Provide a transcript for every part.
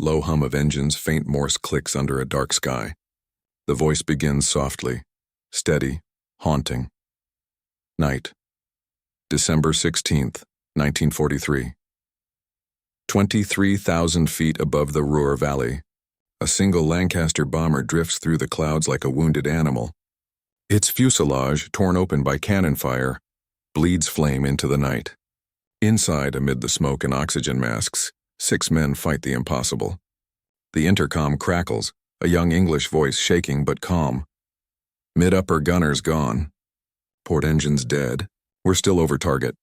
Low hum of engines, faint Morse clicks under a dark sky. The voice begins softly, steady, haunting. Night. December 16th, 1943. 23,000 feet above the Ruhr Valley, a single Lancaster bomber drifts through the clouds like a wounded animal. Its fuselage, torn open by cannon fire, bleeds flame into the night. Inside, amid the smoke and oxygen masks, 6 men fight the impossible. The intercom crackles, a young English voice shaking but calm. Mid-upper gunners gone. Port engines dead. We're still over target.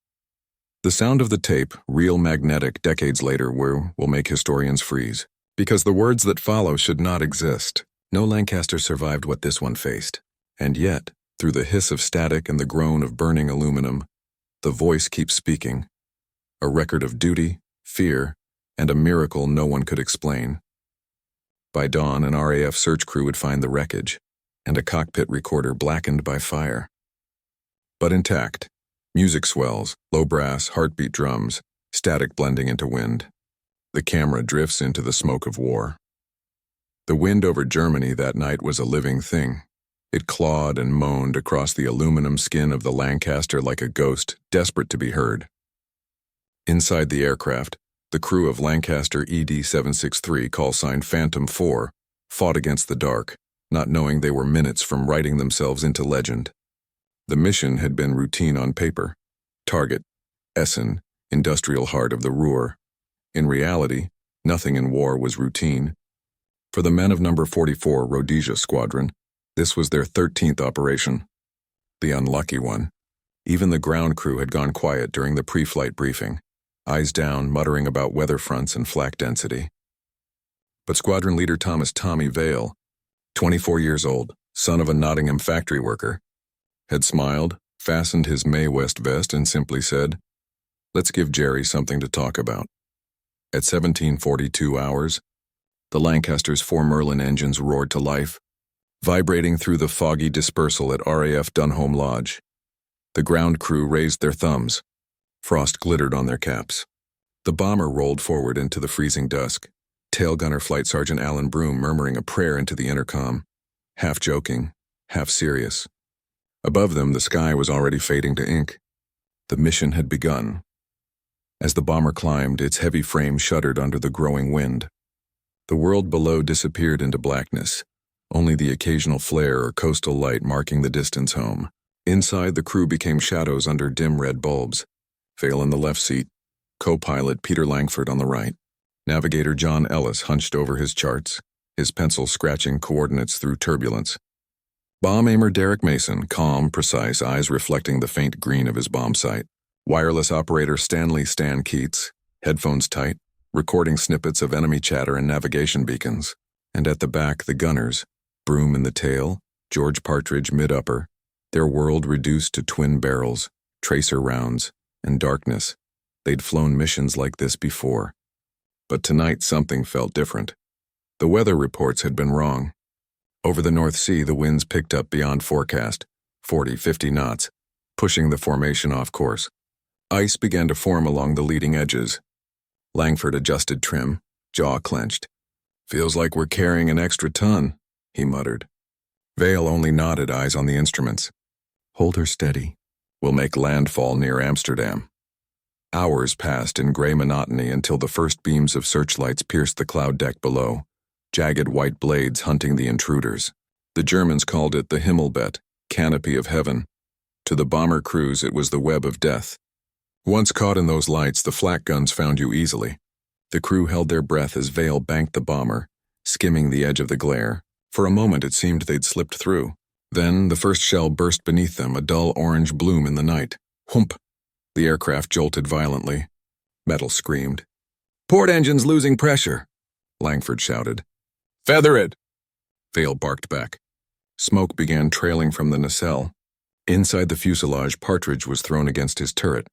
The sound of the tape, real magnetic decades later, will make historians freeze. Because the words that follow should not exist. No Lancaster survived what this one faced. And yet, through the hiss of static and the groan of burning aluminum, the voice keeps speaking. A record of duty, fear, and a miracle no one could explain. By dawn, an RAF search crew would find the wreckage, and a cockpit recorder blackened by fire. But intact, music swells, low brass, heartbeat drums, static blending into wind. The camera drifts into the smoke of war. The wind over Germany that night was a living thing. It clawed and moaned across the aluminum skin of the Lancaster like a ghost, desperate to be heard. Inside the aircraft, the crew of Lancaster ED-763, call-sign Phantom 4, fought against the dark, not knowing they were minutes from writing themselves into legend. The mission had been routine on paper. Target, Essen, industrial heart of the Ruhr. In reality, nothing in war was routine. For the men of No. 44 Rhodesia Squadron, this was their 13th operation. The unlucky one. Even the ground crew had gone quiet during the pre-flight briefing, eyes down, muttering about weather fronts and flak density. But Squadron Leader Thomas "Tommy" Vale, 24 years old, son of a Nottingham factory worker, had smiled, fastened his Mae West vest, and simply said, "Let's give Jerry something to talk about." At 17:42 hours, the Lancaster's 4 Merlin engines roared to life, vibrating through the foggy dispersal at RAF Dunholm Lodge. The ground crew raised their thumbs. Frost glittered on their caps. The bomber rolled forward into the freezing dusk, tail gunner Flight Sergeant Alan Broom murmuring a prayer into the intercom, half joking, half serious. Above them, the sky was already fading to ink. The mission had begun. As the bomber climbed, its heavy frame shuddered under the growing wind. The world below disappeared into blackness, only the occasional flare or coastal light marking the distance home. Inside, the crew became shadows under dim red bulbs. Vale in the left seat, co-pilot Peter Langford on the right. Navigator John Ellis hunched over his charts, his pencil scratching coordinates through turbulence. Bomb aimer Derek Mason, calm, precise, eyes reflecting the faint green of his bomb sight. Wireless operator Stanley "Stan" Keats, headphones tight, recording snippets of enemy chatter and navigation beacons. And at the back, the gunners, Broom in the tail, George Partridge mid-upper, their world reduced to twin barrels, tracer rounds, and darkness. They'd flown missions like this before. But tonight something felt different. The weather reports had been wrong. Over the North Sea, the winds picked up beyond forecast, 40, 50 knots, pushing the formation off course. Ice began to form along the leading edges. Langford adjusted trim, jaw clenched. "Feels like we're carrying an extra ton," he muttered. Vale only nodded, eyes on the instruments. "Hold her steady. We'll make landfall near Amsterdam." Hours passed in gray monotony until the first beams of searchlights pierced the cloud deck below, jagged white blades hunting the intruders. The Germans called it the Himmelbett, canopy of heaven. To the bomber crews, it was the web of death. Once caught in those lights, the flak guns found you easily. The crew held their breath as Vale banked the bomber, skimming the edge of the glare. For a moment it seemed they'd slipped through. Then the first shell burst beneath them, a dull orange bloom in the night. Whoomp! The aircraft jolted violently. Metal screamed. "Port engines losing pressure," Langford shouted. "Feather it!" Vale barked back. Smoke began trailing from the nacelle. Inside the fuselage, Partridge was thrown against his turret.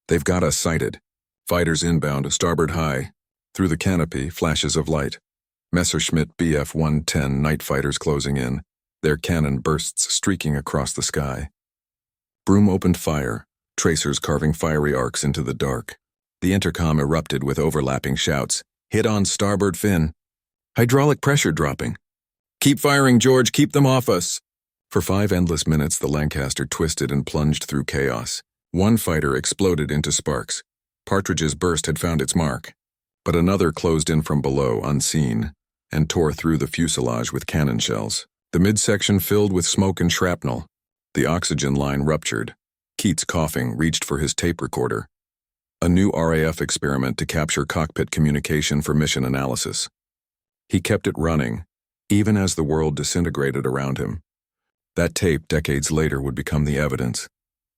"They've got us sighted. Fighters inbound, starboard high. Through the canopy, flashes of light. Messerschmitt Bf-110 night fighters closing in, their cannon bursts streaking across the sky. Broom opened fire, tracers carving fiery arcs into the dark. The intercom erupted with overlapping shouts. Hit on starboard fin. Hydraulic pressure dropping. Keep firing, George, keep them off us. For 5 endless minutes, the Lancaster twisted and plunged through chaos. One fighter exploded into sparks. Partridge's burst had found its mark. But another closed in from below, unseen, and tore through the fuselage with cannon shells. The midsection filled with smoke and shrapnel. The oxygen line ruptured. Keats, coughing, reached for his tape recorder. A new RAF experiment to capture cockpit communication for mission analysis. He kept it running, even as the world disintegrated around him. That tape, decades later, would become the evidence,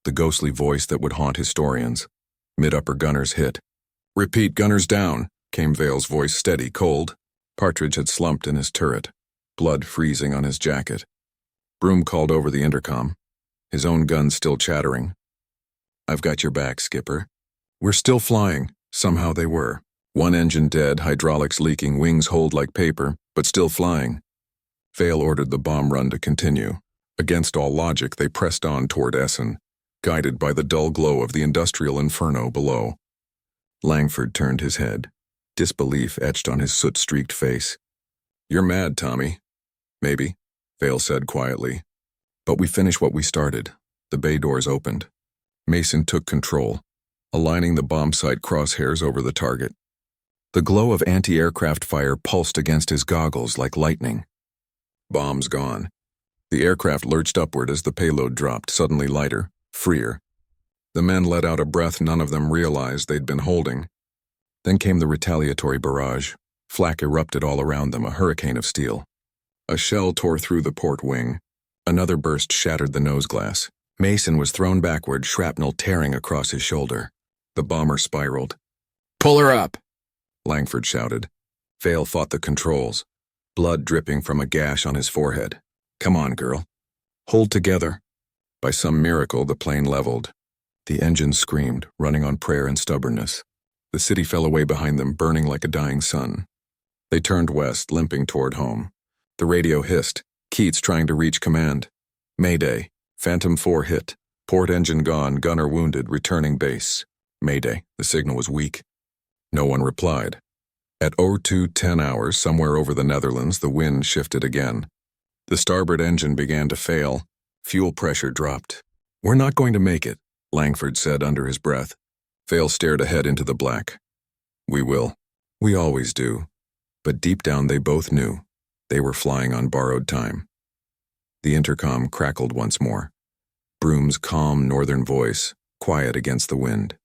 the ghostly voice that would haunt historians. Mid-upper gunners hit. "Repeat, gunners down," came Vale's voice, steady, cold. Partridge had slumped in his turret, blood freezing on his jacket. Broom called over the intercom, his own gun still chattering. "I've got your back, Skipper." "We're still flying." Somehow they were. One engine dead, hydraulics leaking, wings holed like paper, but still flying. Vale ordered the bomb run to continue. Against all logic, they pressed on toward Essen, guided by the dull glow of the industrial inferno below. Langford turned his head, disbelief etched on his soot-streaked face. "You're mad, Tommy." "Maybe," Vale said quietly. "But we finished what we started." The bay doors opened. Mason took control, aligning the bomb sight crosshairs over the target. The glow of anti-aircraft fire pulsed against his goggles like lightning. Bombs gone. The aircraft lurched upward as the payload dropped, suddenly lighter, freer. The men let out a breath none of them realized they'd been holding. Then came the retaliatory barrage. Flak erupted all around them, a hurricane of steel. A shell tore through the port wing. Another burst shattered the nose glass. Mason was thrown backward, shrapnel tearing across his shoulder. The bomber spiraled. "Pull her up!" Langford shouted. Vale fought the controls, blood dripping from a gash on his forehead. "Come on, girl. Hold together." By some miracle, the plane leveled. The engine screamed, running on prayer and stubbornness. The city fell away behind them, burning like a dying sun. They turned west, limping toward home. The radio hissed, Keats trying to reach command. "Mayday. Phantom 4 hit. Port engine gone, gunner wounded, returning base." Mayday. The signal was weak. No one replied. At 02:10 hours, somewhere over the Netherlands, the wind shifted again. The starboard engine began to fail. Fuel pressure dropped. "We're not going to make it," Langford said under his breath. Vale stared ahead into the black. "We will. We always do." But deep down they both knew. They were flying on borrowed time. The intercom crackled once more. Broom's calm northern voice, quiet against the wind.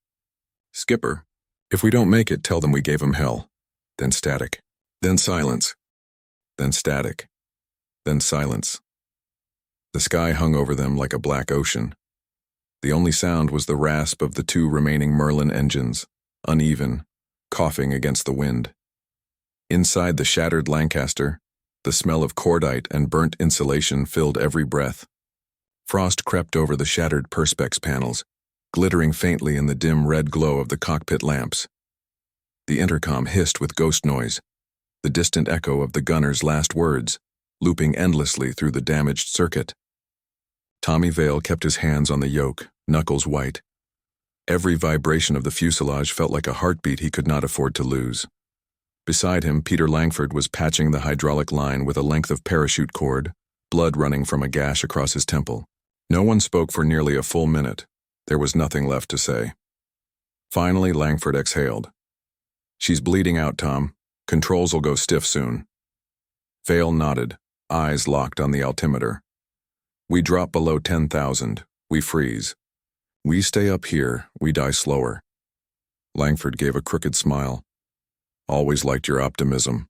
"Skipper, if we don't make it, tell them we gave 'em hell." Then static. Then silence. Then static. Then silence. The sky hung over them like a black ocean. The only sound was the rasp of the 2 remaining Merlin engines, uneven, coughing against the wind. Inside the shattered Lancaster, the smell of cordite and burnt insulation filled every breath. Frost crept over the shattered perspex panels, glittering faintly in the dim red glow of the cockpit lamps. The intercom hissed with ghost noise, the distant echo of the gunner's last words, looping endlessly through the damaged circuit. Tommy Vale kept his hands on the yoke, knuckles white. Every vibration of the fuselage felt like a heartbeat he could not afford to lose. Beside him, Peter Langford was patching the hydraulic line with a length of parachute cord, blood running from a gash across his temple. No one spoke for nearly a full minute. There was nothing left to say. Finally, Langford exhaled. "She's bleeding out, Tom. Controls'll go stiff soon." Vale nodded, eyes locked on the altimeter. "We drop below 10,000. We freeze. We stay up here, we die slower." Langford gave a crooked smile. "Always liked your optimism."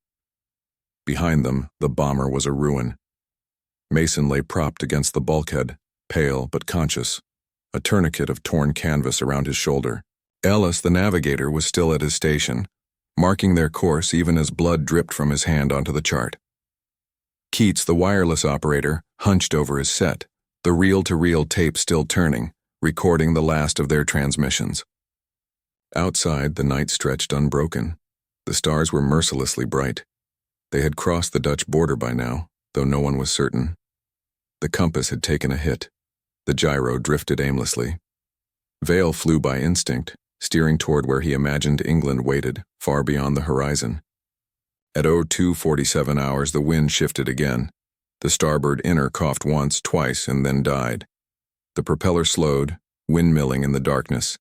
Behind them, the bomber was a ruin. Mason lay propped against the bulkhead, pale but conscious, a tourniquet of torn canvas around his shoulder. Ellis, the navigator, was still at his station, marking their course even as blood dripped from his hand onto the chart. Keats, the wireless operator, hunched over his set, the reel-to-reel tape still turning, recording the last of their transmissions. Outside, the night stretched unbroken. The stars were mercilessly bright. They had crossed the Dutch border by now, though no one was certain. The compass had taken a hit. The gyro drifted aimlessly. Vale flew by instinct, steering toward where he imagined England waited, far beyond the horizon. At 02:47 hours, the wind shifted again. The starboard inner coughed once, twice, and then died. The propeller slowed, windmilling in the darkness.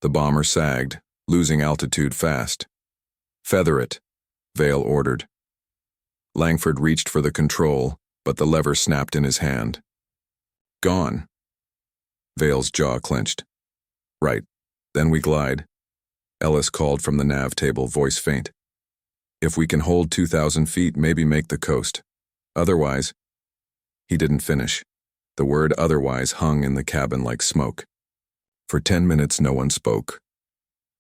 The bomber sagged, losing altitude fast. "Feather it," Vale ordered. Langford reached for the control, but the lever snapped in his hand. "Gone." Vale's jaw clenched. "Right. Then we glide." Ellis called from the nav table, voice faint. "If we can hold 2,000 feet, maybe make the coast. Otherwise—" He didn't finish. The word "otherwise" hung in the cabin like smoke. For 10 minutes no one spoke.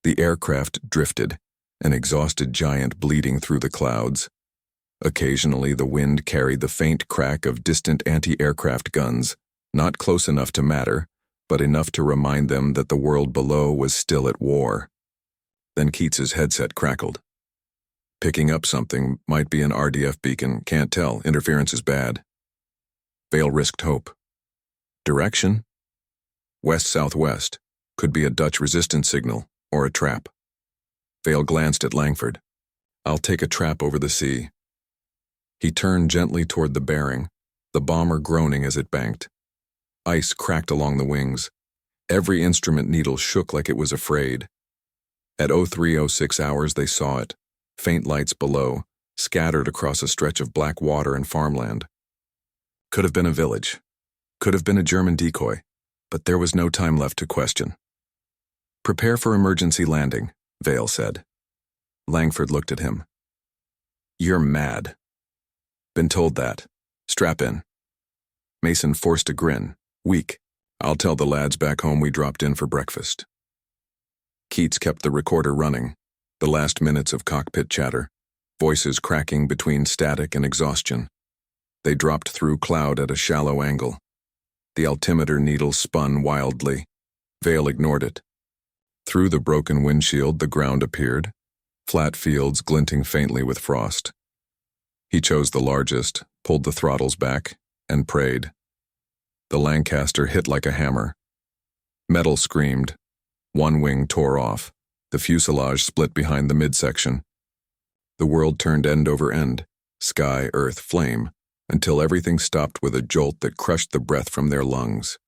The aircraft drifted, an exhausted giant bleeding through the clouds. Occasionally the wind carried the faint crack of distant anti-aircraft guns, not close enough to matter, but enough to remind them that the world below was still at war. Then Keats's headset crackled. "Picking up something, might be an RDF beacon, can't tell, interference is bad." Vale risked hope. "Direction?" "West-southwest. Could be a Dutch resistance signal, or a trap." Vale glanced at Langford. "I'll take a trap over the sea." He turned gently toward the bearing, the bomber groaning as it banked. Ice cracked along the wings. Every instrument needle shook like it was afraid. At 03:06 hours they saw it, faint lights below, scattered across a stretch of black water and farmland. Could have been a village. Could have been a German decoy, but there was no time left to question. "Prepare for emergency landing," Vale said. Langford looked at him. "You're mad." "Been told that. Strap in." Mason forced a grin, weak. "I'll tell the lads back home we dropped in for breakfast." Keats kept the recorder running, the last minutes of cockpit chatter, voices cracking between static and exhaustion. They dropped through cloud at a shallow angle. The altimeter needle spun wildly. Vale ignored it. Through the broken windshield, the ground appeared, flat fields glinting faintly with frost. He chose the largest, pulled the throttles back, and prayed. The Lancaster hit like a hammer. Metal screamed. One wing tore off. The fuselage split behind the midsection. The world turned end over end, sky, earth, flame, until everything stopped with a jolt that crushed the breath from their lungs.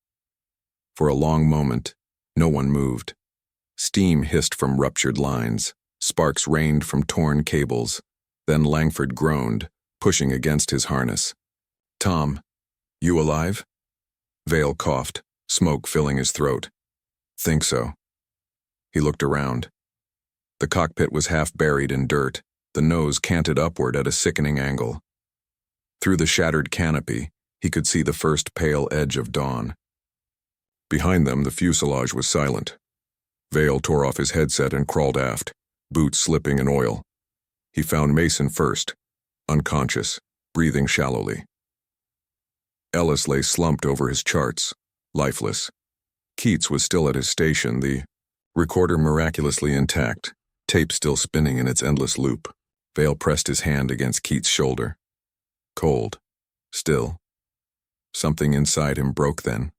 For a long moment, no one moved. Steam hissed from ruptured lines. Sparks rained from torn cables. Then Langford groaned, pushing against his harness. "Tom, you alive?" Vale coughed, smoke filling his throat. "Think so." He looked around. The cockpit was half buried in dirt, the nose canted upward at a sickening angle. Through the shattered canopy, he could see the first pale edge of dawn. Behind them, the fuselage was silent. Vale tore off his headset and crawled aft, boots slipping in oil. He found Mason first, unconscious, breathing shallowly. Ellis lay slumped over his charts, lifeless. Keats was still at his station, the recorder miraculously intact, tape still spinning in its endless loop. Vale pressed his hand against Keats' shoulder. Cold. Still. Something inside him broke then.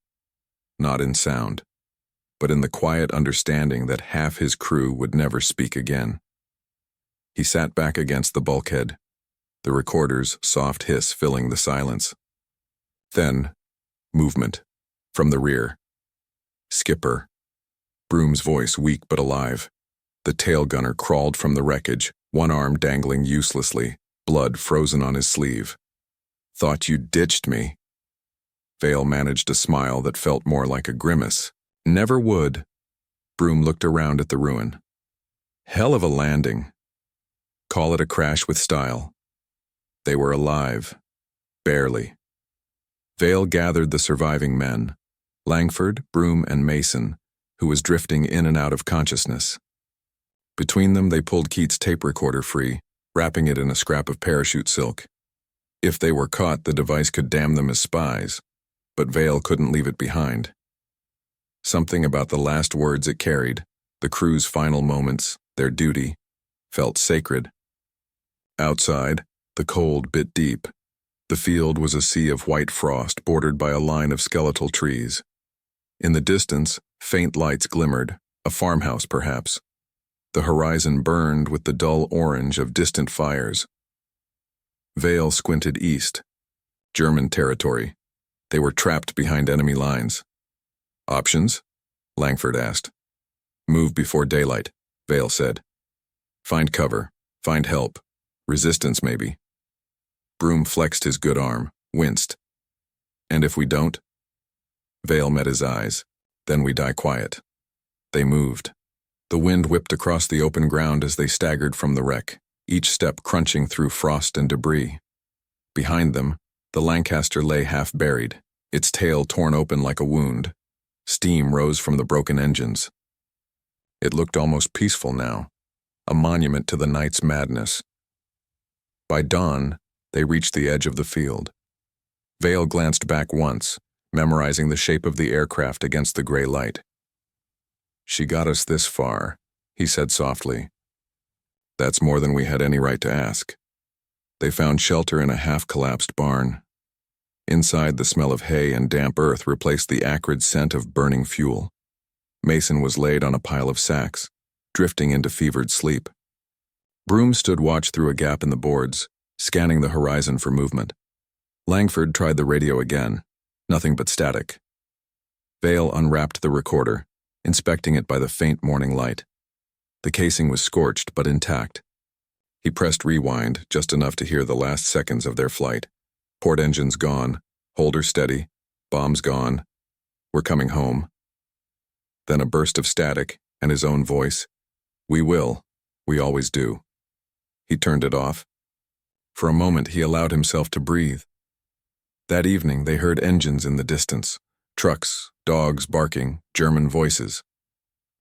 Not in sound, but in the quiet understanding that half his crew would never speak again. He sat back against the bulkhead, the recorder's soft hiss filling the silence. Then, movement, from the rear. "Skipper." Broom's voice weak but alive. The tail gunner crawled from the wreckage, one arm dangling uselessly, blood frozen on his sleeve. "Thought you ditched me." Vale managed a smile that felt more like a grimace. "Never would." Broom looked around at the ruin. "Hell of a landing. Call it a crash with style." They were alive. Barely. Vale gathered the surviving men, Langford, Broom, and Mason, who was drifting in and out of consciousness. Between them, they pulled Keats' tape recorder free, wrapping it in a scrap of parachute silk. If they were caught, the device could damn them as spies, but Vale couldn't leave it behind. Something about the last words it carried, the crew's final moments, their duty, felt sacred. Outside, the cold bit deep. The field was a sea of white frost bordered by a line of skeletal trees. In the distance, faint lights glimmered, a farmhouse perhaps. The horizon burned with the dull orange of distant fires, Vale squinted east. German territory. They were trapped behind enemy lines. Options? Langford asked. Move before daylight, Vale said. Find cover. Find help. Resistance, maybe. Broom flexed his good arm, winced. And if we don't? Vale met his eyes. Then we die quiet. They moved. The wind whipped across the open ground as they staggered from the wreck, each step crunching through frost and debris. Behind them, the Lancaster lay half buried, its tail torn open like a wound. Steam rose from the broken engines. It looked almost peaceful now, a monument to the night's madness. By dawn, they reached the edge of the field. Vale glanced back once, memorizing the shape of the aircraft against the gray light. She got us this far, he said softly. That's more than we had any right to ask. They found shelter in a half-collapsed barn. Inside, the smell of hay and damp earth replaced the acrid scent of burning fuel. Mason was laid on a pile of sacks, drifting into fevered sleep. Broom stood watch through a gap in the boards, scanning the horizon for movement. Langford tried the radio again. Nothing but static. Vale unwrapped the recorder, inspecting it by the faint morning light. The casing was scorched but intact. He pressed rewind, just enough to hear the last seconds of their flight. Port engines gone, holder steady, bombs gone. We're coming home. Then a burst of static, and his own voice. We will. We always do. He turned it off. For a moment he allowed himself to breathe. That evening they heard engines in the distance, trucks, dogs barking, German voices.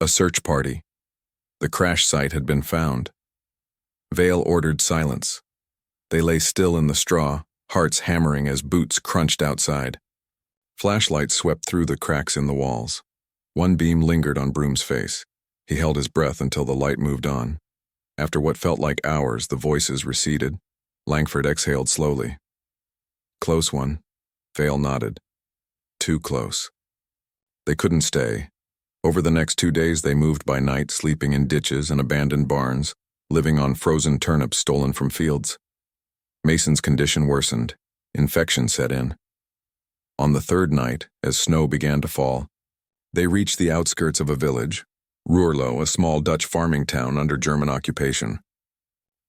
A search party. The crash site had been found. Vale ordered silence. They lay still in the straw, hearts hammering as boots crunched outside. Flashlights swept through the cracks in the walls. One beam lingered on Broom's face. He held his breath until the light moved on. After what felt like hours, the voices receded. Langford exhaled slowly. Close one. Vale nodded. Too close. They couldn't stay. Over the next 2 days they moved by night, sleeping in ditches and abandoned barns, living on frozen turnips stolen from fields. Mason's condition worsened. Infection set in. On the third night, as snow began to fall, they reached the outskirts of a village, Ruurlo, a small Dutch farming town under German occupation.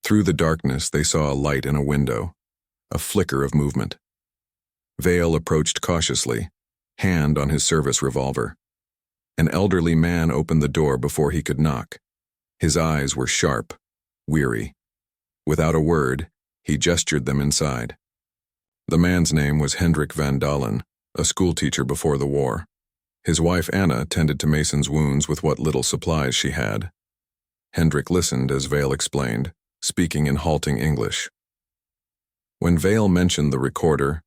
Through the darkness they saw a light in a window, a flicker of movement. Vale approached cautiously, hand on his service revolver. An elderly man opened the door before he could knock. His eyes were sharp, weary. Without a word, he gestured them inside. The man's name was Hendrik van Dalen, a schoolteacher before the war. His wife Anna tended to Mason's wounds with what little supplies she had. Hendrik listened as Vale explained, speaking in halting English. When Vale mentioned the recorder,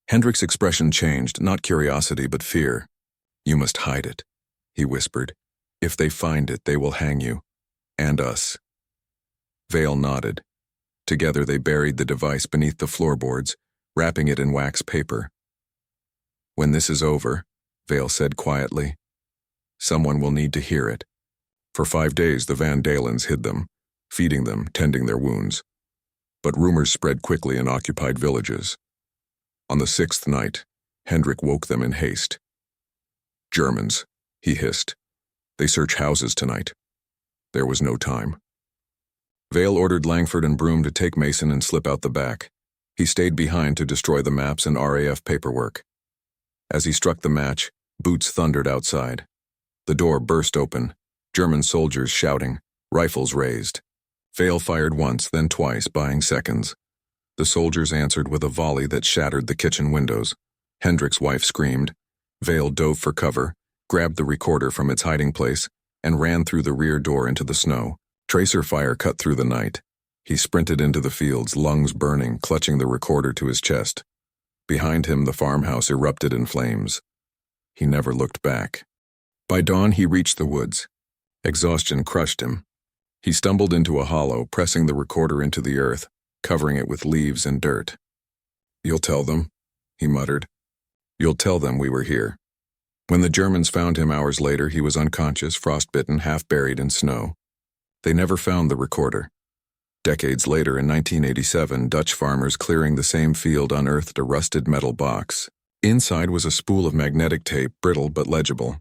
Hendrik's expression changed, not curiosity but fear. You must hide it, he whispered. If they find it, they will hang you. And us. Vale nodded. Together they buried the device beneath the floorboards, wrapping it in wax paper. When this is over, Vale said quietly, someone will need to hear it. For 5 days the Van Dalens hid them, feeding them, tending their wounds. But rumors spread quickly in occupied villages. On the 6th night, Hendrik woke them in haste. Germans, he hissed. They search houses tonight. There was no time. Vale ordered Langford and Broom to take Mason and slip out the back. He stayed behind to destroy the maps and RAF paperwork. As he struck the match, boots thundered outside. The door burst open, German soldiers shouting, rifles raised. Vale fired once, then twice, buying seconds. The soldiers answered with a volley that shattered the kitchen windows. Hendrik's wife screamed. Vale dove for cover, grabbed the recorder from its hiding place, and ran through the rear door into the snow. Tracer fire cut through the night. He sprinted into the fields, lungs burning, clutching the recorder to his chest. Behind him, the farmhouse erupted in flames. He never looked back. By dawn, he reached the woods. Exhaustion crushed him. He stumbled into a hollow, pressing the recorder into the earth, covering it with leaves and dirt. You'll tell them, he muttered. You'll tell them we were here. When the Germans found him hours later, he was unconscious, frostbitten, half buried in snow. They never found the recorder. Decades later, in 1987, Dutch farmers clearing the same field unearthed a rusted metal box. Inside was a spool of magnetic tape, brittle but legible.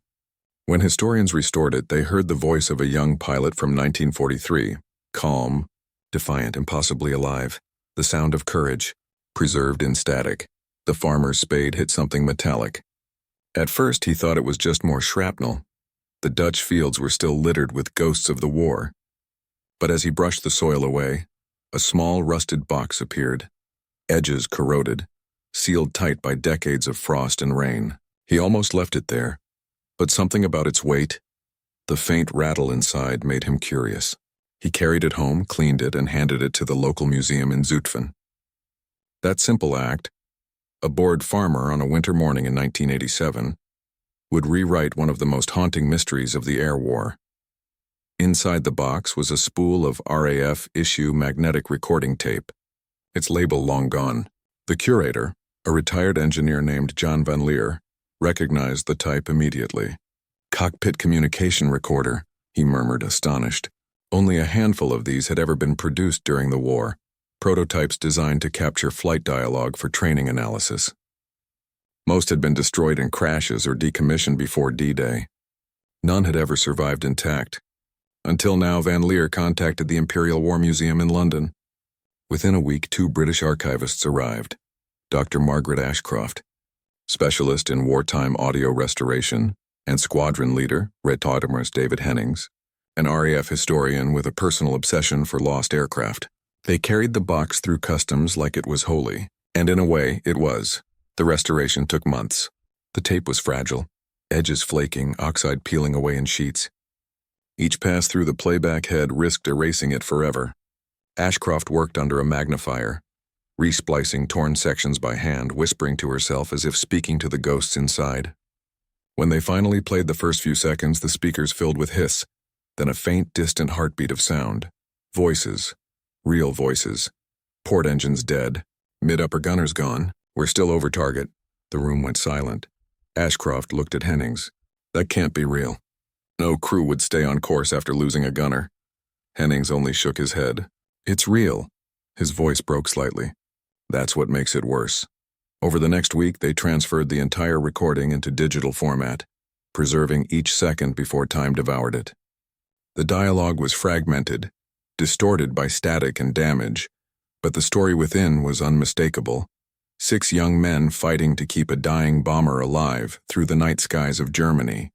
When historians restored it, they heard the voice of a young pilot from 1943, calm, defiant, impossibly alive, the sound of courage, preserved in static. The farmer's spade hit something metallic. At first, he thought it was just more shrapnel. The Dutch fields were still littered with ghosts of the war. But as he brushed the soil away, a small rusted box appeared, edges corroded, sealed tight by decades of frost and rain. He almost left it there, but something about its weight, the faint rattle inside, made him curious. He carried it home, cleaned it, and handed it to the local museum in Zutphen. That simple act, a bored farmer on a winter morning in 1987, would rewrite one of the most haunting mysteries of the air war. Inside the box was a spool of RAF issue magnetic recording tape, its label long gone. The curator, a retired engineer named John Van Leer, recognized the type immediately. "Cockpit communication recorder," he murmured, astonished. Only a handful of these had ever been produced during the war, prototypes designed to capture flight dialogue for training analysis. Most had been destroyed in crashes or decommissioned before D-Day. None had ever survived intact. Until now, Van Leer contacted the Imperial War Museum in London. Within a week, 2 British archivists arrived. Dr. Margaret Ashcroft, specialist in wartime audio restoration, and squadron leader, Rediscovered David Hennings, an RAF historian with a personal obsession for lost aircraft. They carried the box through customs like it was holy, and in a way, it was. The restoration took months. The tape was fragile, edges flaking, oxide peeling away in sheets. Each pass through the playback head risked erasing it forever. Ashcroft worked under a magnifier, resplicing torn sections by hand, whispering to herself as if speaking to the ghosts inside. When they finally played the first few seconds, the speakers filled with hiss, then a faint, distant heartbeat of sound. Voices. Real voices. "Port engines dead. Mid-upper gunners gone. We're still over target." The room went silent. Ashcroft looked at Hennings. "That can't be real. No crew would stay on course after losing a gunner." Hennings only shook his head. "It's real." His voice broke slightly. "That's what makes it worse." Over the next week, they transferred the entire recording into digital format, preserving each second before time devoured it. The dialogue was fragmented, distorted by static and damage, but the story within was unmistakable. 6 young men fighting to keep a dying bomber alive through the night skies of Germany.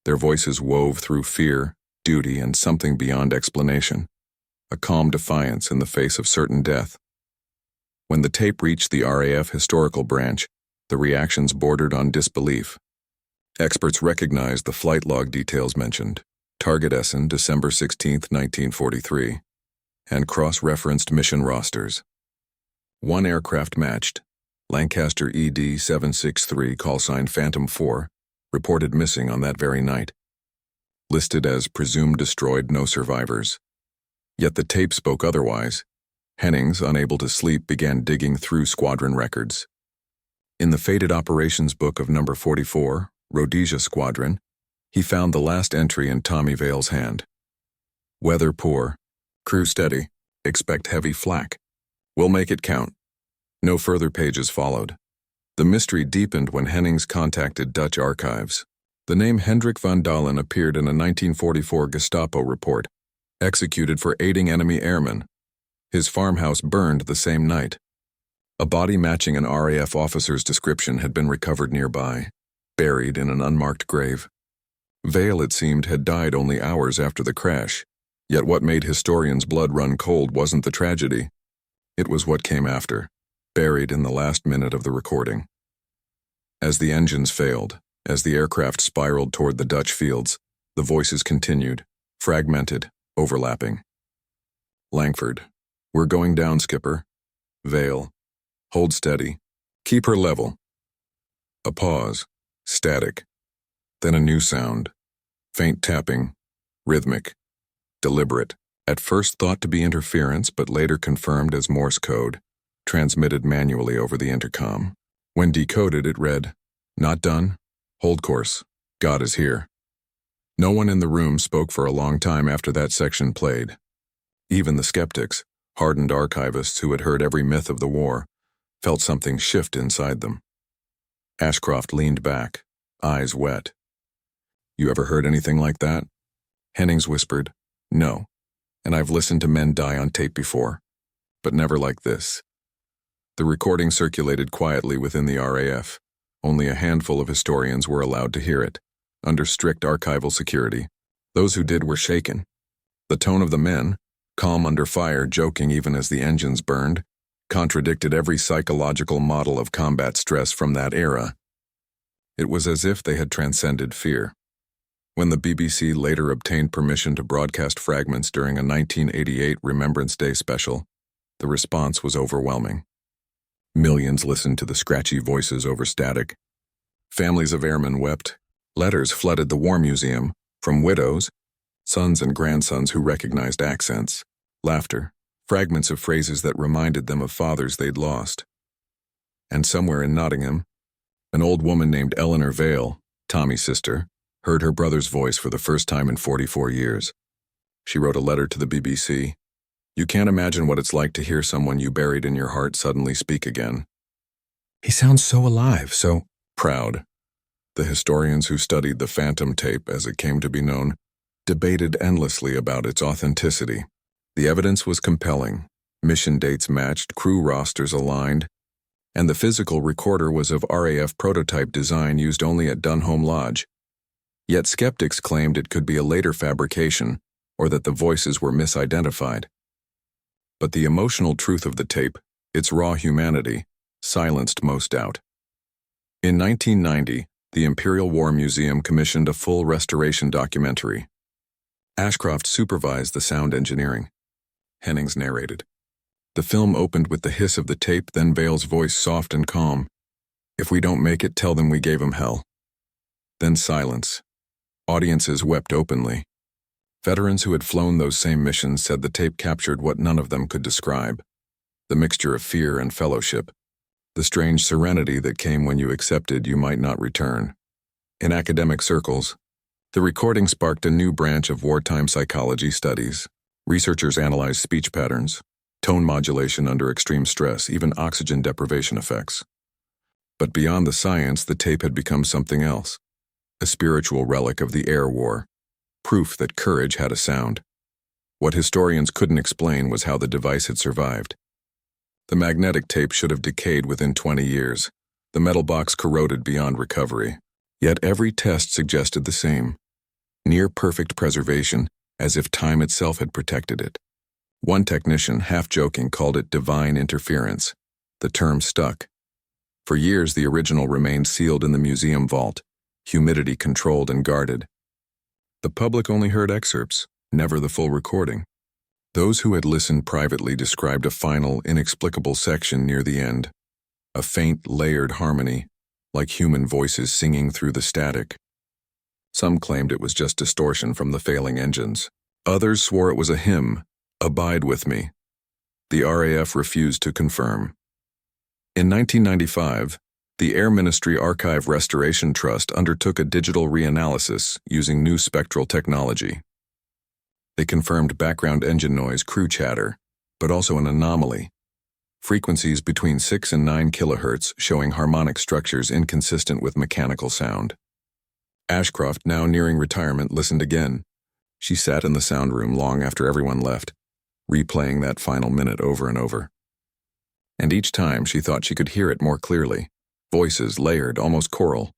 Their voices wove through fear, duty, and something beyond explanation, a calm defiance in the face of certain death. When the tape reached the RAF historical branch, the reactions bordered on disbelief. Experts recognized the flight log details mentioned, target Essen, December 16, 1943, and cross-referenced mission rosters. One aircraft matched, Lancaster ED 763, callsign Phantom 4, reported missing on that very night. Listed as presumed destroyed, no survivors. Yet the tape spoke otherwise. Hennings, unable to sleep, began digging through squadron records. In the faded operations book of number 44, Rhodesia Squadron, he found the last entry in Tommy Vale's hand. "Weather poor. Crew steady. Expect heavy flak. We'll make it count." No further pages followed. The mystery deepened when Hennings contacted Dutch archives. The name Hendrik van Dalen appeared in a 1944 Gestapo report, executed for aiding enemy airmen. His farmhouse burned the same night. A body matching an RAF officer's description had been recovered nearby, buried in an unmarked grave. Vale, it seemed, had died only hours after the crash, yet what made historians' blood run cold wasn't the tragedy. It was what came after, buried in the last minute of the recording. As the engines failed, as the aircraft spiraled toward the Dutch fields, the voices continued, fragmented, overlapping. Langford, "We're going down, skipper." Vale, "Hold steady. Keep her level." A pause, static. Then a new sound, faint tapping, rhythmic, deliberate. At first thought to be interference, but later confirmed as Morse code, transmitted manually over the intercom. When decoded, it read, "Not done. Hold course. God is here." No one in the room spoke for a long time after that section played. Even the skeptics, hardened archivists who had heard every myth of the war, felt something shift inside them. Ashcroft leaned back, eyes wet. "You ever heard anything like that?" Hennings whispered, "No, and I've listened to men die on tape before, but never like this." The recording circulated quietly within the RAF. Only a handful of historians were allowed to hear it, under strict archival security. Those who did were shaken. The tone of the men, calm under fire, joking even as the engines burned, contradicted every psychological model of combat stress from that era. It was as if they had transcended fear. When the BBC later obtained permission to broadcast fragments during a 1988 Remembrance Day special, the response was overwhelming. Millions listened to the scratchy voices over static. Families of airmen wept. Letters flooded the War Museum, from widows, sons and grandsons who recognized accents, laughter, fragments of phrases that reminded them of fathers they'd lost. And somewhere in Nottingham, an old woman named Eleanor Vale, Tommy's sister, heard her brother's voice for the first time in 44 years. She wrote a letter to the BBC. "You can't imagine what it's like to hear someone you buried in your heart suddenly speak again. He sounds so alive, so proud." The historians who studied the Phantom tape, as it came to be known, debated endlessly about its authenticity. The evidence was compelling. Mission dates matched, crew rosters aligned, and the physical recorder was of RAF prototype design used only at Dunholm Lodge. Yet skeptics claimed it could be a later fabrication, or that the voices were misidentified. But the emotional truth of the tape, its raw humanity, silenced most doubt. In 1990, the Imperial War Museum commissioned a full restoration documentary. Ashcroft supervised the sound engineering. Hennings narrated. The film opened with the hiss of the tape, then Vale's voice soft and calm. "If we don't make it, tell them we gave 'em hell." Then silence. Audiences wept openly. Veterans who had flown those same missions said the tape captured what none of them could describe: the mixture of fear and fellowship, the strange serenity that came when you accepted you might not return. In academic circles, the recording sparked a new branch of wartime psychology studies. Researchers analyzed speech patterns, tone modulation under extreme stress, even oxygen deprivation effects. But beyond the science, the tape had become something else, a spiritual relic of the air war, proof that courage had a sound. What historians couldn't explain was how the device had survived. The magnetic tape should have decayed within 20 years, the metal box corroded beyond recovery. Yet every test suggested the same: near-perfect preservation, as if time itself had protected it. One technician, half-joking, called it divine interference. The term stuck. For years, the original remained sealed in the museum vault, humidity controlled and guarded. The public only heard excerpts, never the full recording. Those who had listened privately described a final, inexplicable section near the end, a faint, layered harmony, like human voices singing through the static. Some claimed it was just distortion from the failing engines. Others swore it was a hymn, "Abide with Me." The RAF refused to confirm. In 1995, the Air Ministry Archive Restoration Trust undertook a digital reanalysis using new spectral technology. They confirmed background engine noise, crew chatter, but also an anomaly: frequencies between 6 and 9 kilohertz showing harmonic structures inconsistent with mechanical sound. Ashcroft, now nearing retirement, listened again. She sat in the sound room long after everyone left, replaying that final minute over and over. And each time she thought she could hear it more clearly, voices layered, almost choral.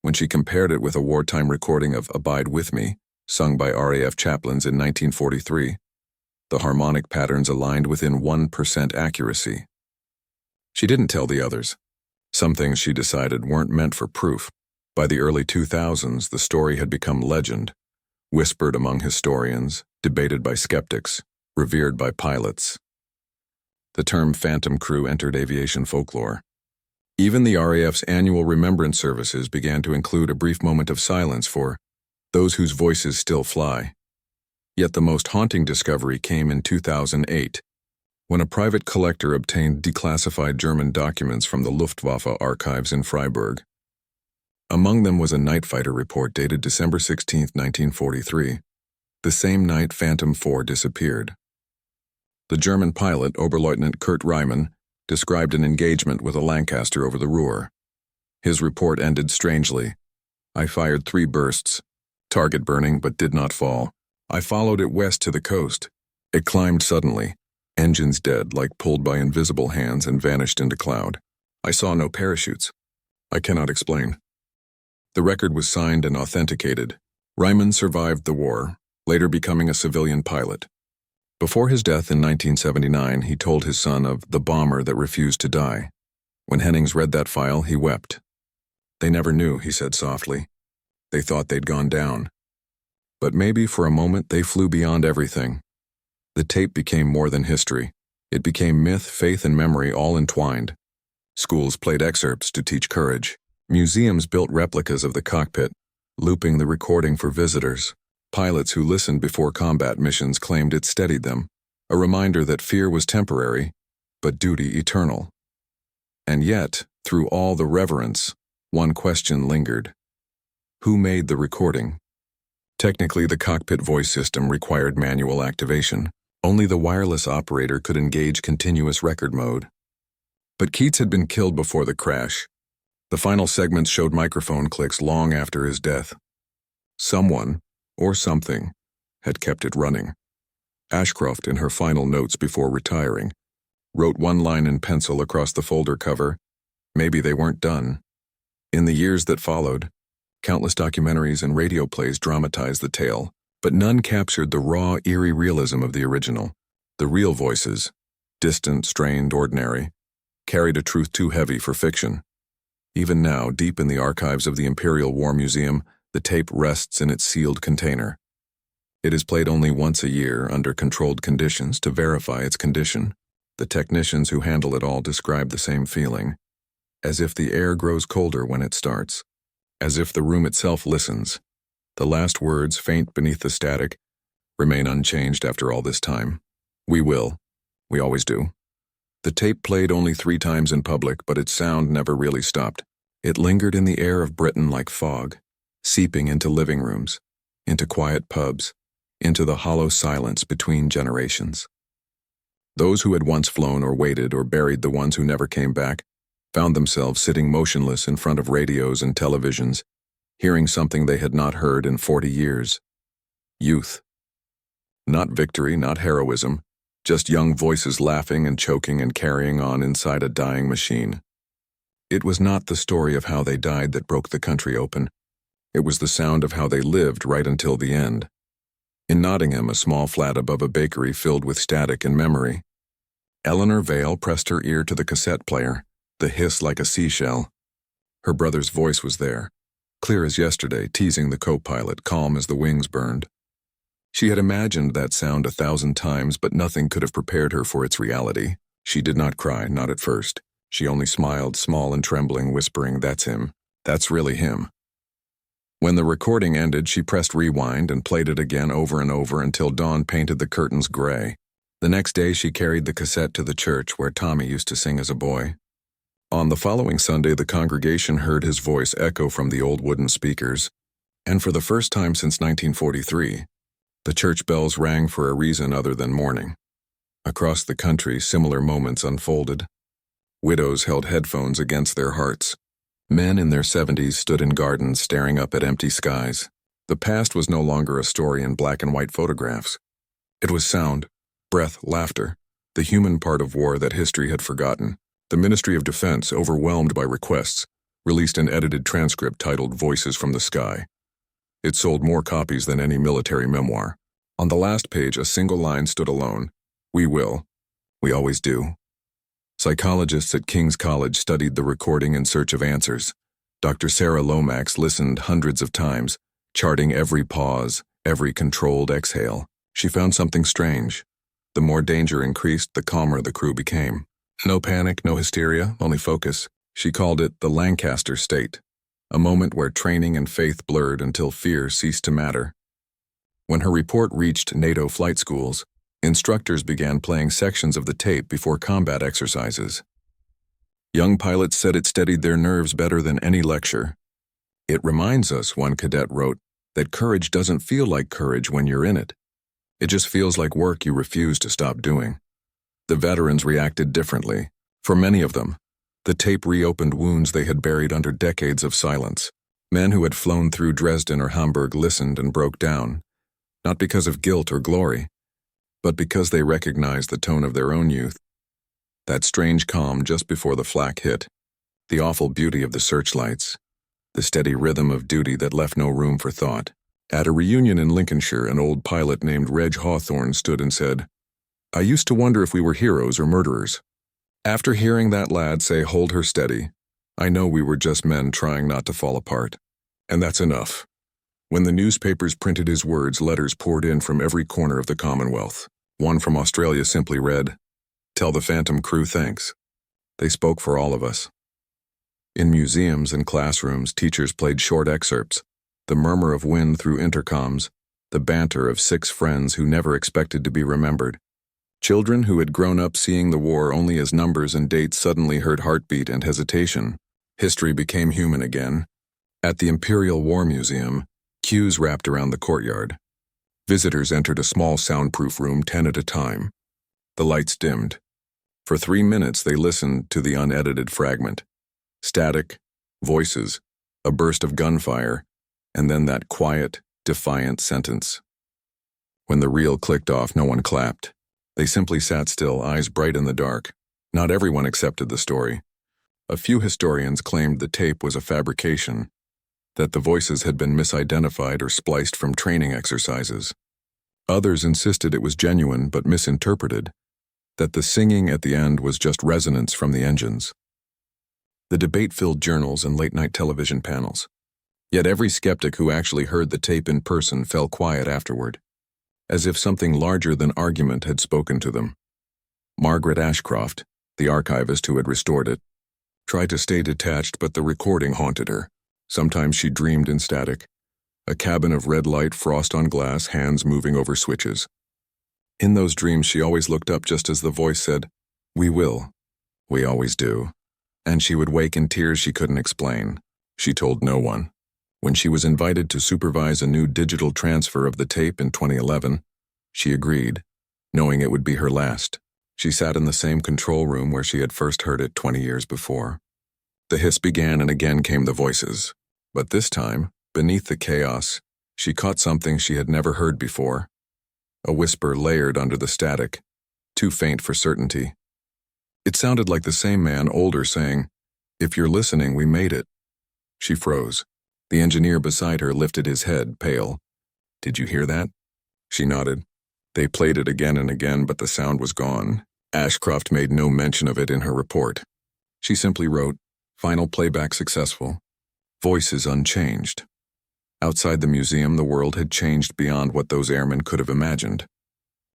When she compared it with a wartime recording of "Abide with Me," sung by RAF chaplains in 1943, the harmonic patterns aligned within 1% accuracy. She didn't tell the others. Some things she decided weren't meant for proof. By the early 2000s, the story had become legend, whispered among historians, debated by skeptics, revered by pilots. The term phantom crew entered aviation folklore. Even the RAF's annual remembrance services began to include a brief moment of silence for those whose voices still fly. Yet the most haunting discovery came in 2008, when a private collector obtained declassified German documents from the Luftwaffe archives in Freiburg. Among them was a night fighter report dated December 16, 1943, the same night Phantom 4 disappeared. The German pilot, Oberleutnant Kurt Reimann, described an engagement with a Lancaster over the Ruhr. His report ended strangely. I fired 3 bursts. Target burning, but did not fall. I followed it west to the coast. It climbed suddenly. Engines dead, like pulled by invisible hands, and vanished into cloud. I saw no parachutes. I cannot explain. The record was signed and authenticated. Reimann survived the war, later becoming a civilian pilot. Before his death in 1979, he told his son of the bomber that refused to die. When Hennings read that file, he wept. They never knew, he said softly. They thought they'd gone down. But maybe for a moment they flew beyond everything. The tape became more than history. It became myth, faith, and memory all entwined. Schools played excerpts to teach courage. Museums built replicas of the cockpit, looping the recording for visitors. Pilots who listened before combat missions claimed it steadied them, a reminder that fear was temporary, but duty eternal. And yet, through all the reverence, one question lingered. Who made the recording? Technically, the cockpit voice system required manual activation. Only the wireless operator could engage continuous record mode. But Keats had been killed before the crash. The final segments showed microphone clicks long after his death. Someone, or something, had kept it running. Ashcroft, in her final notes before retiring, wrote one line in pencil across the folder cover, "Maybe they weren't done." In the years that followed, countless documentaries and radio plays dramatized the tale, but none captured the raw, eerie realism of the original. The real voices, distant, strained, ordinary, carried a truth too heavy for fiction. Even now, deep in the archives of the Imperial War Museum, the tape rests in its sealed container. It is played only once a year under controlled conditions to verify its condition. The technicians who handle it all describe the same feeling, as if the air grows colder when it starts, as if the room itself listens. The last words, faint beneath the static, remain unchanged after all this time. We will. We always do. The tape played only 3 times in public, but its sound never really stopped. It lingered in the air of Britain like fog, seeping into living rooms, into quiet pubs, into the hollow silence between generations. Those who had once flown or waited or buried the ones who never came back found themselves sitting motionless in front of radios and televisions, hearing something they had not heard in 40 years. Youth. Not victory, not heroism, just young voices laughing and choking and carrying on inside a dying machine. It was not the story of how they died that broke the country open. It was the sound of how they lived right until the end. In Nottingham, a small flat above a bakery filled with static and memory, Eleanor Vale pressed her ear to the cassette player, the hiss like a seashell. Her brother's voice was there, clear as yesterday, teasing the co-pilot, calm as the wings burned. She had imagined that sound 1,000 times, but nothing could have prepared her for its reality. She did not cry, not at first. She only smiled, small and trembling, whispering, "That's him. That's really him." When the recording ended, she pressed rewind and played it again over and over until dawn painted the curtains gray. The next day, she carried the cassette to the church where Tommy used to sing as a boy. On the following Sunday, the congregation heard his voice echo from the old wooden speakers, and for the first time since 1943, the church bells rang for a reason other than mourning. Across the country, similar moments unfolded. Widows held headphones against their hearts. Men in their 70s stood in gardens staring up at empty skies. The past was no longer a story in black and white photographs. It was sound, breath, laughter, the human part of war that history had forgotten. The Ministry of Defense, overwhelmed by requests, released an edited transcript titled Voices from the Sky. It sold more copies than any military memoir. On the last page, a single line stood alone. "We will. We always do." Psychologists at King's College studied the recording in search of answers. Dr. Sarah Lomax listened hundreds of times, charting every pause, every controlled exhale. She found something strange. The more danger increased, the calmer the crew became. No panic, no hysteria, only focus. She called it the Lancaster state, a moment where training and faith blurred until fear ceased to matter. When her report reached NATO flight schools, instructors began playing sections of the tape before combat exercises. Young pilots said it steadied their nerves better than any lecture. "It reminds us," one cadet wrote, "that courage doesn't feel like courage when you're in it. It just feels like work you refuse to stop doing." The veterans reacted differently. For many of them, the tape reopened wounds they had buried under decades of silence. Men who had flown through Dresden or Hamburg listened and broke down, not because of guilt or glory, but because they recognized the tone of their own youth. That strange calm just before the flak hit, the awful beauty of the searchlights, the steady rhythm of duty that left no room for thought. At a reunion in Lincolnshire, an old pilot named Reg Hawthorne stood and said, "I used to wonder if we were heroes or murderers. After hearing that lad say, 'Hold her steady,' I know we were just men trying not to fall apart. And that's enough." When the newspapers printed his words, letters poured in from every corner of the Commonwealth. One from Australia simply read, "Tell the Phantom crew thanks. They spoke for all of us." In museums and classrooms, teachers played short excerpts, the murmur of wind through intercoms, the banter of 6 friends who never expected to be remembered. Children who had grown up seeing the war only as numbers and dates suddenly heard heartbeat and hesitation. History became human again. At the Imperial War Museum, queues wrapped around the courtyard. Visitors entered a small soundproof room 10 at a time. The lights dimmed. For 3 minutes they listened to the unedited fragment. Static, voices, a burst of gunfire, and then that quiet, defiant sentence. When the reel clicked off, no one clapped. They simply sat still, eyes bright in the dark. Not everyone accepted the story. A few historians claimed the tape was a fabrication, that the voices had been misidentified or spliced from training exercises. Others insisted it was genuine but misinterpreted, that the singing at the end was just resonance from the engines. The debate filled journals and late-night television panels. Yet every skeptic who actually heard the tape in person fell quiet afterward, as if something larger than argument had spoken to them. Margaret Ashcroft, the archivist who had restored it, tried to stay detached, but the recording haunted her. Sometimes she dreamed in static, a cabin of red light, frost on glass, hands moving over switches. In those dreams she always looked up just as the voice said, "We will. We always do." And she would wake in tears she couldn't explain. She told no one. When she was invited to supervise a new digital transfer of the tape in 2011, she agreed, knowing it would be her last. She sat in the same control room where she had first heard it 20 years before. The hiss began, and again came the voices. But this time, beneath the chaos, she caught something she had never heard before. A whisper layered under the static, too faint for certainty. It sounded like the same man, older, saying, "If you're listening, we made it." She froze. The engineer beside her lifted his head, pale. "Did you hear that?" She nodded. They played it again and again, but the sound was gone. Ashcroft made no mention of it in her report. She simply wrote, "Final playback successful. Voices unchanged." Outside the museum, the world had changed beyond what those airmen could have imagined.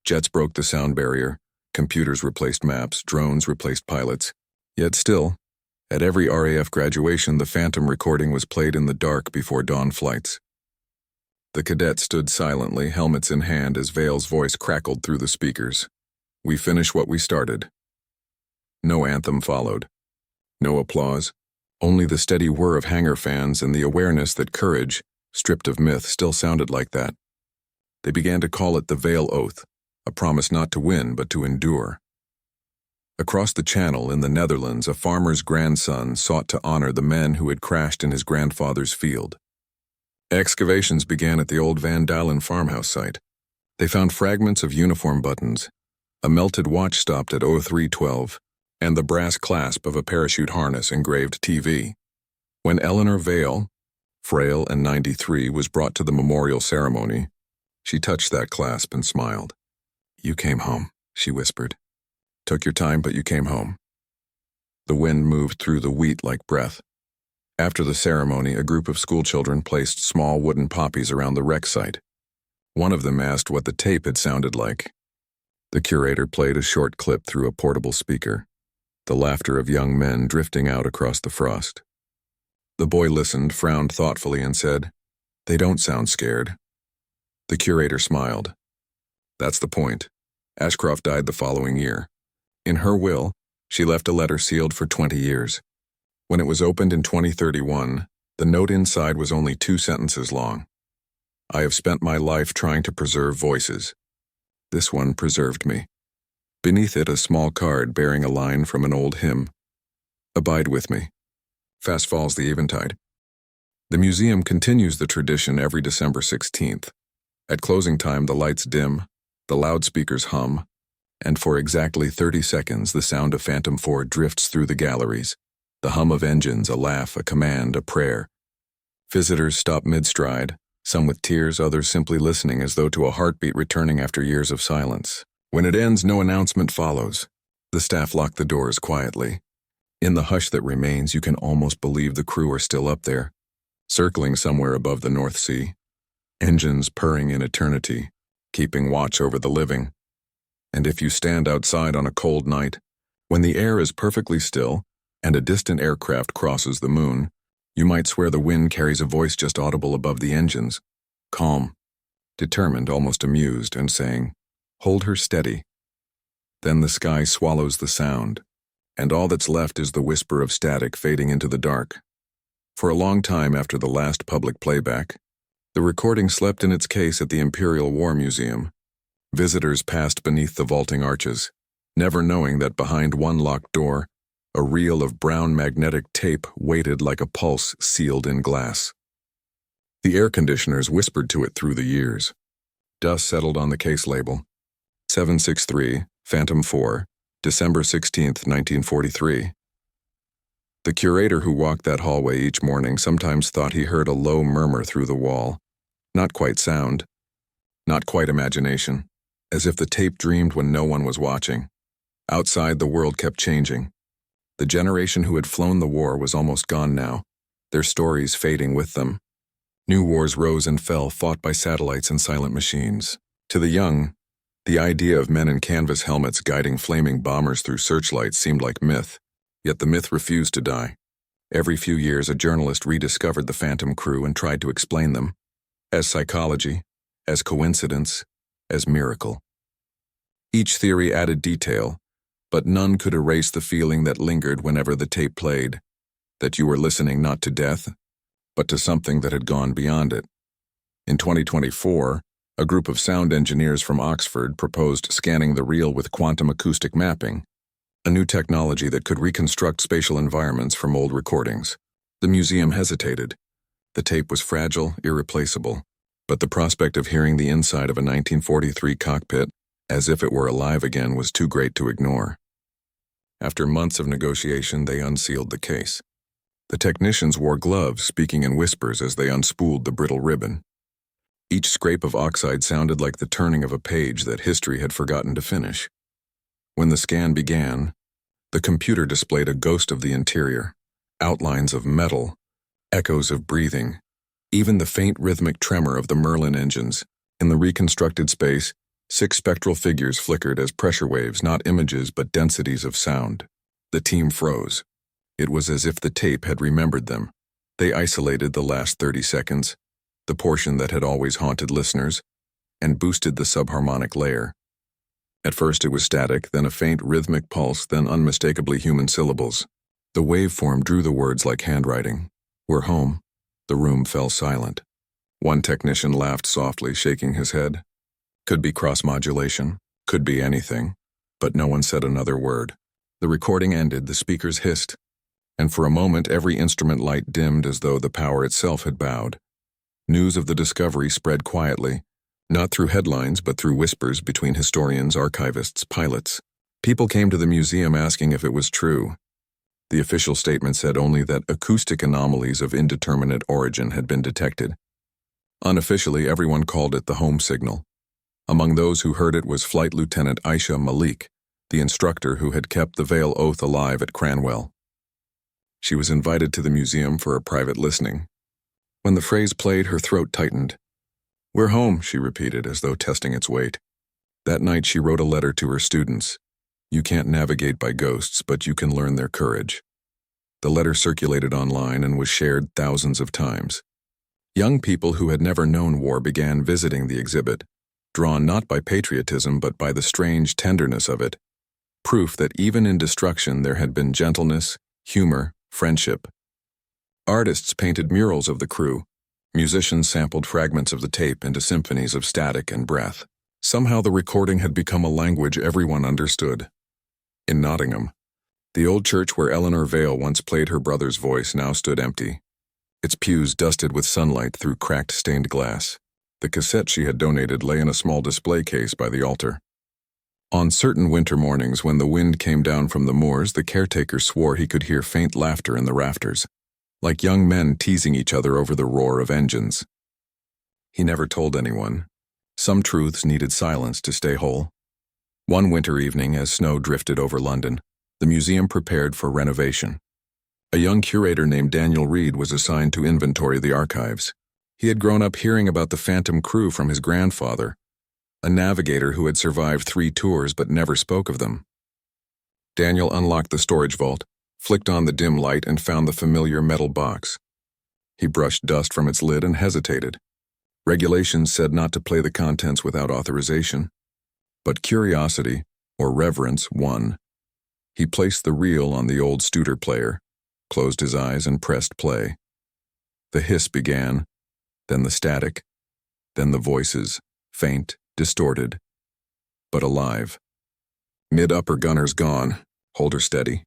Jets broke the sound barrier, computers replaced maps, drones replaced pilots. Yet still, at every RAF graduation, the Phantom recording was played in the dark before dawn flights. The cadets stood silently, helmets in hand, as Vale's voice crackled through the speakers. "We finish what we started." No anthem followed. No applause. Only the steady whir of hangar fans and the awareness that courage, stripped of myth, still sounded like that. They began to call it the Vale Oath, a promise not to win but to endure. Across the channel in the Netherlands, a farmer's grandson sought to honor the men who had crashed in his grandfather's field. Excavations began at the old Van Dalen farmhouse site. They found fragments of uniform buttons, a melted watch stopped at 0312, and the brass clasp of a parachute harness engraved TV. When Eleanor Vale, frail and 93, was brought to the memorial ceremony, she touched that clasp and smiled. "You came home," she whispered. "Took your time, but you came home." The wind moved through the wheat like breath. After the ceremony, a group of schoolchildren placed small wooden poppies around the wreck site. One of them asked what the tape had sounded like. The curator played a short clip through a portable speaker, the laughter of young men drifting out across the frost. The boy listened, frowned thoughtfully, and said, "They don't sound scared." The curator smiled. "That's the point." Ashcroft died the following year. In her will, she left a letter sealed for 20 years. When it was opened in 2031, the note inside was only 2 sentences long. "I have spent my life trying to preserve voices. This one preserved me." Beneath it, a small card bearing a line from an old hymn. Abide with me. Fast falls the eventide. The museum continues the tradition every December 16th. At closing time, the lights dim, the loudspeakers hum, and for exactly 30 seconds the sound of Phantom 4 drifts through the galleries. The hum of engines, a laugh, a command, a prayer. Visitors stop mid-stride, some with tears, others simply listening as though to a heartbeat returning after years of silence. When it ends, no announcement follows. The staff lock the doors quietly. In the hush that remains, you can almost believe the crew are still up there, circling somewhere above the North Sea. Engines purring in eternity, keeping watch over the living. And if you stand outside on a cold night, when the air is perfectly still and a distant aircraft crosses the moon, you might swear the wind carries a voice just audible above the engines, calm, determined, almost amused, and saying, "Hold her steady." Then the sky swallows the sound, and all that's left is the whisper of static fading into the dark. For a long time after the last public playback, the recording slept in its case at the Imperial War Museum. Visitors passed beneath the vaulting arches, never knowing that behind one locked door, a reel of brown magnetic tape waited like a pulse sealed in glass. The air conditioners whispered to it through the years. Dust settled on the case label. 763, Phantom 4, December 16, 1943. The curator who walked that hallway each morning sometimes thought he heard a low murmur through the wall. Not quite sound, not quite imagination, as if the tape dreamed when no one was watching. Outside, the world kept changing. The generation who had flown the war was almost gone now, their stories fading with them. New wars rose and fell, fought by satellites and silent machines. To the young, the idea of men in canvas helmets guiding flaming bombers through searchlights seemed like myth, yet the myth refused to die. Every few years, a journalist rediscovered the Phantom crew and tried to explain them, as psychology, as coincidence, as miracle. Each theory added detail, but none could erase the feeling that lingered whenever the tape played, that you were listening not to death, but to something that had gone beyond it. In 2024, a group of sound engineers from Oxford proposed scanning the reel with quantum acoustic mapping, a new technology that could reconstruct spatial environments from old recordings. The museum hesitated. The tape was fragile, irreplaceable, but the prospect of hearing the inside of a 1943 cockpit, as if it were alive again, was too great to ignore. After months of negotiation, they unsealed the case. The technicians wore gloves, speaking in whispers as they unspooled the brittle ribbon. Each scrape of oxide sounded like the turning of a page that history had forgotten to finish. When the scan began, the computer displayed a ghost of the interior, outlines of metal, echoes of breathing, even the faint rhythmic tremor of the Merlin engines. In the reconstructed space, 6 spectral figures flickered as pressure waves, not images but densities of sound. The team froze. It was as if the tape had remembered them. They isolated the last 30 seconds, the portion that had always haunted listeners, and boosted the subharmonic layer. At first it was static, then a faint rhythmic pulse, then unmistakably human syllables. The waveform drew the words like handwriting. "We're home." The room fell silent. One technician laughed softly, shaking his head. Could be cross-modulation, could be anything, but no one said another word. The recording ended, the speakers hissed, and for a moment every instrument light dimmed as though the power itself had bowed. News of the discovery spread quietly, not through headlines but through whispers between historians, archivists, pilots. People came to the museum asking if it was true. The official statement said only that acoustic anomalies of indeterminate origin had been detected. Unofficially, everyone called it the home signal. Among those who heard it was Flight Lieutenant Aisha Malik, the instructor who had kept the Veil Oath alive at Cranwell. She was invited to the museum for a private listening. When the phrase played, her throat tightened. "We're home," she repeated, as though testing its weight. That night she wrote a letter to her students. "You can't navigate by ghosts, but you can learn their courage." The letter circulated online and was shared thousands of times. Young people who had never known war began visiting the exhibit, drawn not by patriotism but by the strange tenderness of it, proof that even in destruction there had been gentleness, humor, friendship. Artists painted murals of the crew. Musicians sampled fragments of the tape into symphonies of static and breath. Somehow the recording had become a language everyone understood. In Nottingham, the old church where Eleanor Vale once played her brother's voice now stood empty, its pews dusted with sunlight through cracked stained glass. The cassette she had donated lay in a small display case by the altar. On certain winter mornings when the wind came down from the moors, the caretaker swore he could hear faint laughter in the rafters, like young men teasing each other over the roar of engines. He never told anyone. Some truths needed silence to stay whole. One winter evening, as snow drifted over London, the museum prepared for renovation. A young curator named Daniel Reed was assigned to inventory the archives. He had grown up hearing about the Phantom crew from his grandfather, a navigator who had survived 3 tours but never spoke of them. Daniel unlocked the storage vault, flicked on the dim light, and found the familiar metal box. He brushed dust from its lid and hesitated. Regulations said not to play the contents without authorization. But curiosity, or reverence, won. He placed the reel on the old Studer player, closed his eyes, and pressed play. The hiss began, then the static, then the voices, faint, distorted, but alive. Mid-upper gunner's gone. Hold her steady.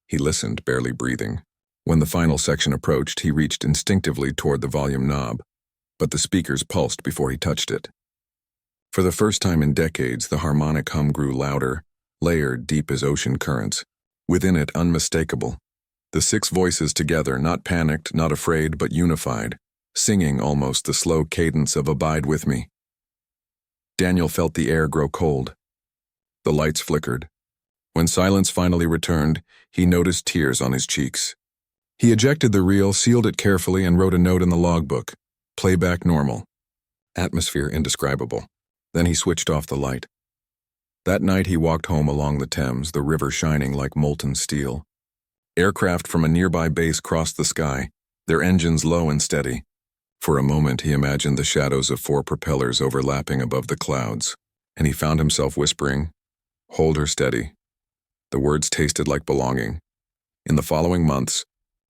He listened, barely breathing. When the final section approached, he reached instinctively toward the volume knob, but the speakers pulsed before he touched it. For the first time in decades, the harmonic hum grew louder, layered deep as ocean currents. Within it, unmistakable. The 6 voices together, not panicked, not afraid, but unified, singing almost the slow cadence of "Abide with Me." Daniel felt the air grow cold. The lights flickered. When silence finally returned, he noticed tears on his cheeks. He ejected the reel, sealed it carefully, and wrote a note in the logbook. Playback normal. Atmosphere indescribable. Then he switched off the light. That night he walked home along the Thames, the river shining like molten steel. Aircraft from a nearby base crossed the sky, their engines low and steady. For a moment he imagined the shadows of 4 propellers overlapping above the clouds, and he found himself whispering, "Hold her steady." The words tasted like belonging. In the following months,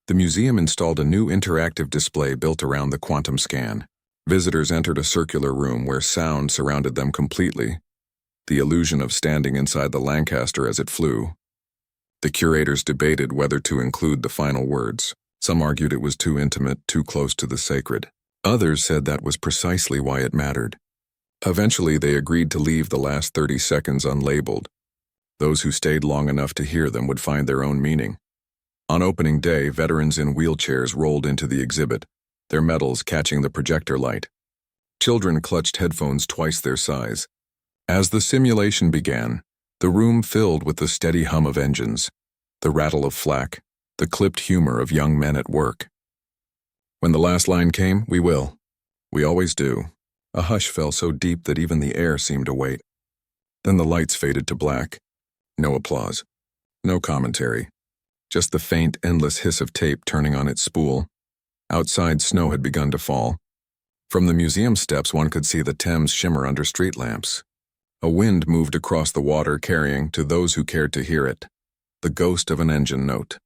the museum installed a new interactive display built around the quantum scan. Visitors entered a circular room where sound surrounded them completely, the illusion of standing inside the Lancaster as it flew. The curators debated whether to include the final words. Some argued it was too intimate, too close to the sacred. Others said that was precisely why it mattered. Eventually, they agreed to leave the last 30 seconds unlabeled. Those who stayed long enough to hear them would find their own meaning. On opening day, veterans in wheelchairs rolled into the exhibit, their medals catching the projector light. Children clutched headphones twice their size. As the simulation began, the room filled with the steady hum of engines, the rattle of flak, the clipped humor of young men at work. When the last line came, "We will. We always do," a hush fell so deep that even the air seemed to wait. Then the lights faded to black. No applause. No commentary. Just the faint, endless hiss of tape turning on its spool. Outside, snow had begun to fall. From the museum steps, one could see the Thames shimmer under street lamps. A wind moved across the water, carrying, to those who cared to hear it, the ghost of an engine note.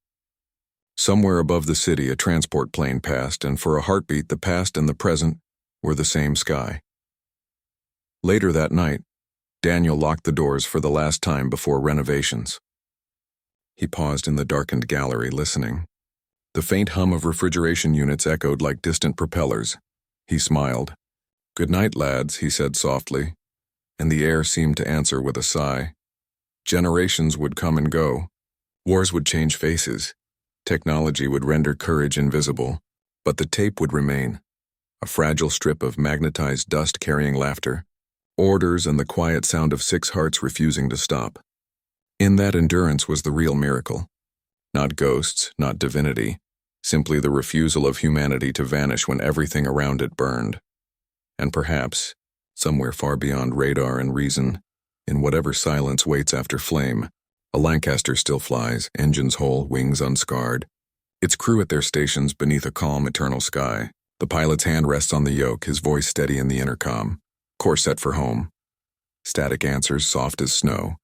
Somewhere above the city, a transport plane passed, and for a heartbeat, the past and the present were the same sky. Later that night, Daniel locked the doors for the last time before renovations. He paused in the darkened gallery, listening. The faint hum of refrigeration units echoed like distant propellers. He smiled. "Good night, lads," he said softly, and the air seemed to answer with a sigh. Generations would come and go. Wars would change faces. Technology would render courage invisible, but the tape would remain, a fragile strip of magnetized dust carrying laughter, orders, and the quiet sound of 6 hearts refusing to stop. In that endurance was the real miracle. Not ghosts, not divinity, simply the refusal of humanity to vanish when everything around it burned. And perhaps, somewhere far beyond radar and reason, in whatever silence waits after flame, a Lancaster still flies, engines whole, wings unscarred. Its crew at their stations beneath a calm, eternal sky. The pilot's hand rests on the yoke, his voice steady in the intercom. Course set for home. Static answers soft as snow.